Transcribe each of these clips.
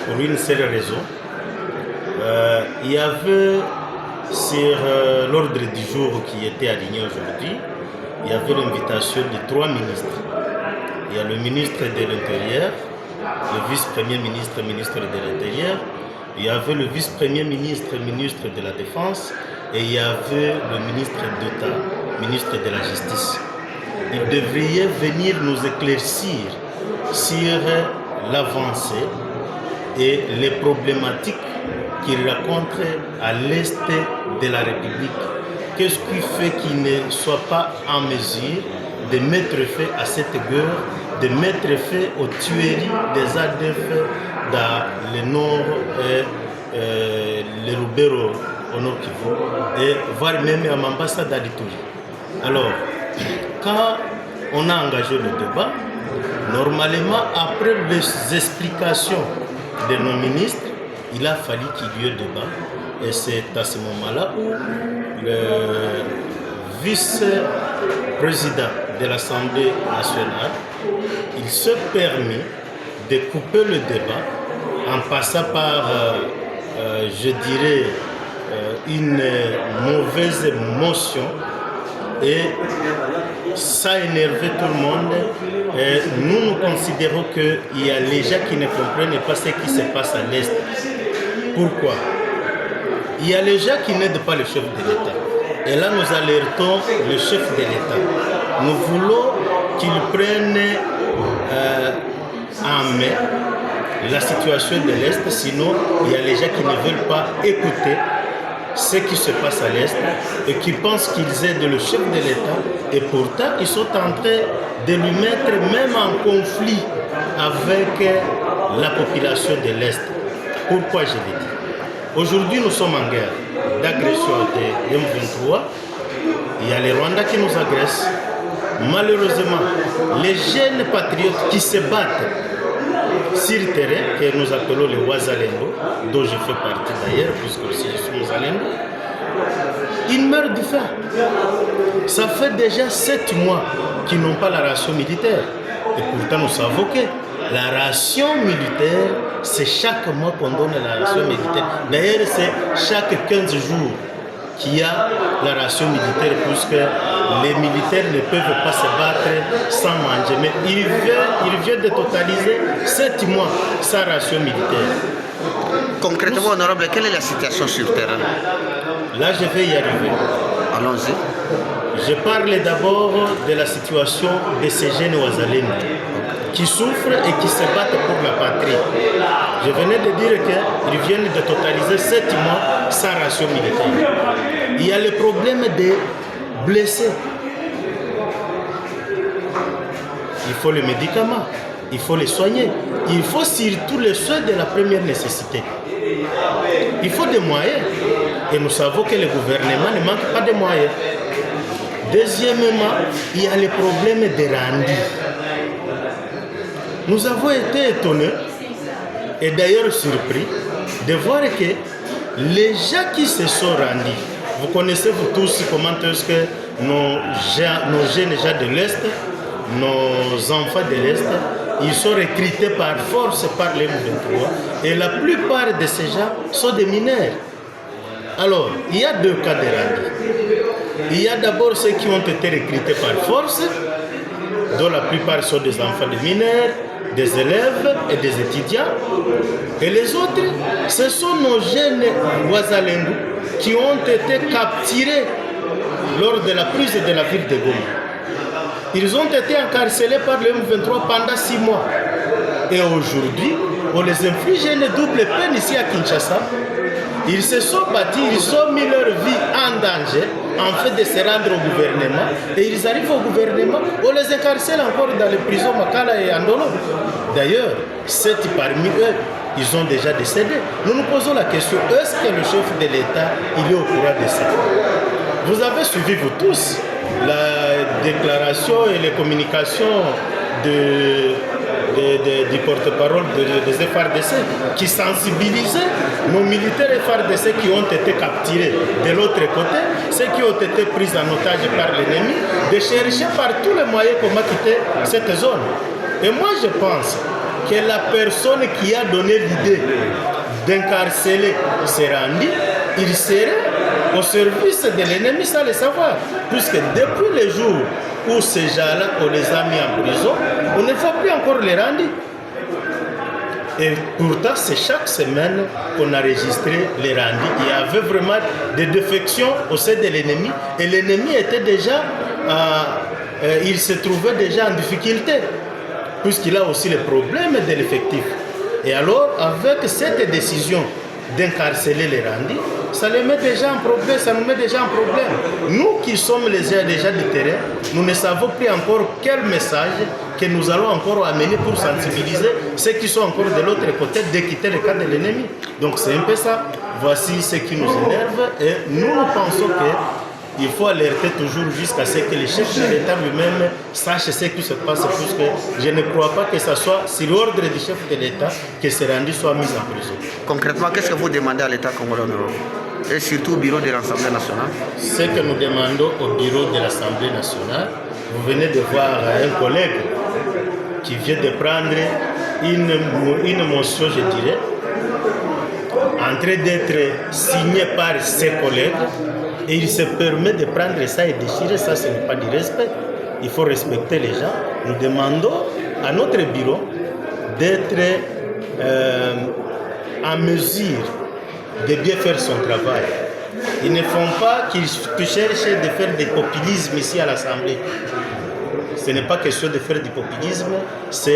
pour une seule raison. Il y avait sur l'ordre du jour qui était aligné aujourd'hui, il y avait l'invitation de 3 ministres. Il y a le ministre de l'Intérieur, le vice-premier ministre, ministre de l'Intérieur, il y avait le vice-premier ministre, ministre de la Défense, et il y avait le ministre d'État, ministre de la Justice. Ils devraient venir nous éclaircir sur l'avancée et les problématiques qu'ils rencontrent à l'est de la République. Qu'est-ce qui fait qu'ils ne soient pas en mesure de mettre fin à cette guerre, de mettre fin aux tueries des ADF dans le nord et le Lubero au nord Kivu, et voire même à Mambasa d'Adituri. Alors, quand on a engagé le débat, normalement, après les explications de nos ministres, il a fallu qu'il y ait débat. Et c'est à ce moment-là où le vice-président de l'Assemblée nationale, il se permet de couper le débat en passant par, je dirais, une mauvaise motion, et ça a énervé tout le monde. Et nous considérons qu'il y a les gens qui ne comprennent pas ce qui se passe à l'Est. Pourquoi? Il y a les gens qui n'aident pas le chef de l'État. Et là, nous alertons le chef de l'État. Nous voulons qu'il prenne en main la situation de l'Est, sinon il y a les gens qui ne veulent pas écouter ce qui se passe à l'Est et qui pensent qu'ils aident le chef de l'État, et pourtant ils sont en train de lui mettre même en conflit avec la population de l'Est. Pourquoi je l'ai dit? Aujourd'hui, nous sommes en guerre d'agression de M23. Il y a les Rwandais qui nous agressent. Malheureusement, les jeunes patriotes qui se battent sur le terrain, que nous appelons les Wazalendo, dont je fais partie d'ailleurs, puisque aussi je suis Wazalendo, ils meurent du faim. Ça fait déjà 7 mois qu'ils n'ont pas la ration militaire. Et pourtant, nous savons que la ration militaire, c'est chaque mois qu'on donne la ration militaire. D'ailleurs, c'est chaque 15 jours qu'il y a la ration militaire, puisque les militaires ne peuvent pas se battre sans manger. Mais il vient de totaliser 7 mois sans ration militaire. Concrètement, honorable, quelle est la situation sur le terrain? Là, je vais y arriver. Allons-y. Je parle d'abord de la situation de ces jeunes Wazalendo qui souffrent et qui se battent pour la patrie. Je venais de dire qu'ils viennent de totaliser 7 mois sans ration militaire. Il y a le problème des blessés. Il faut les médicaments, il faut les soigner. Il faut surtout les soins de la première nécessité. Il faut des moyens. Et nous savons que le gouvernement ne manque pas de moyens. Deuxièmement, il y a le problème des rendus. Nous avons été étonnés et d'ailleurs surpris de voir que les gens qui se sont rendus, vous connaissez vous tous comment est-ce que nos jeunes gens de l'Est, nos enfants de l'Est, ils sont recrutés par force par les M23 et la plupart de ces gens sont des mineurs. Alors, il y a 2 cas de rendus. Il y a d'abord ceux qui ont été recrutés par force, dont la plupart sont des enfants de mineurs, des élèves et des étudiants. Et les autres, ce sont nos jeunes Wazalendo qui ont été capturés lors de la prise de la ville de Goma. Ils ont été incarcérés par le M23 pendant 6 mois. Et aujourd'hui, on les inflige une double peine ici à Kinshasa. Ils se sont battus, ils ont mis leur vie en danger en fait de se rendre au gouvernement, et ils arrivent au gouvernement, on les incarcère encore dans les prisons Makala et Andolo. D'ailleurs, 7 parmi eux, ils ont déjà décédé. Nous nous posons la question, est-ce que le chef de l'État il est au courant de ça? Vous avez suivi vous tous la déclaration et les communications du porte-parole des FARDC qui sensibilisait nos militaires FARDC qui ont été capturés de l'autre côté, ceux qui ont été pris en otage par l'ennemi, de chercher par tous les moyens comment quitter cette zone. Et moi je pense que la personne qui a donné l'idée d'incarcérer Serandi, il serait au service de l'ennemi sans le savoir. Puisque depuis le jour où ces gens-là, on les a mis en prison, on ne va plus encore les rendre. Et pourtant, c'est chaque semaine qu'on a enregistré les rendus. Il y avait vraiment des défections au sein de l'ennemi. Et l'ennemi était déjà, il se trouvait déjà en difficulté, puisqu'il a aussi le problème de l'effectif. Et alors, avec cette décision d'incarcérer les rendus, ça les met déjà en problème, ça nous met déjà en problème. Nous qui sommes déjà du terrain, nous ne savons plus encore quel message que nous allons encore amener pour sensibiliser ceux qui sont encore de l'autre côté de quitter le camp de l'ennemi. Donc c'est un peu ça. Voici ce qui nous énerve et nous pensons qu'il faut alerter toujours jusqu'à ce que le chef de l'État lui-même sache ce qui se passe, puisque je ne crois pas que ce soit sur l'ordre du chef de l'État que ces rendus soient mis en prison. Concrètement, qu'est-ce que vous demandez à l'État congolais et surtout au bureau de l'Assemblée nationale? Ce que nous demandons au bureau de l'Assemblée nationale, vous venez de voir un collègue qui vient de prendre une motion, je dirais, en train d'être signée par ses collègues, et il se permet de prendre ça et déchirer ça, ce n'est pas du respect. Il faut respecter les gens. Nous demandons à notre bureau d'être en mesure de bien faire son travail. Ils ne font pas qu'ils cherchent de faire des populismes ici à l'Assemblée. Ce n'est pas question de faire du populisme, ce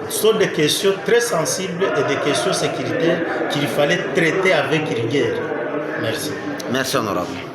sont des questions très sensibles et des questions sécuritaires qu'il fallait traiter avec rigueur. Merci. Merci, honorable.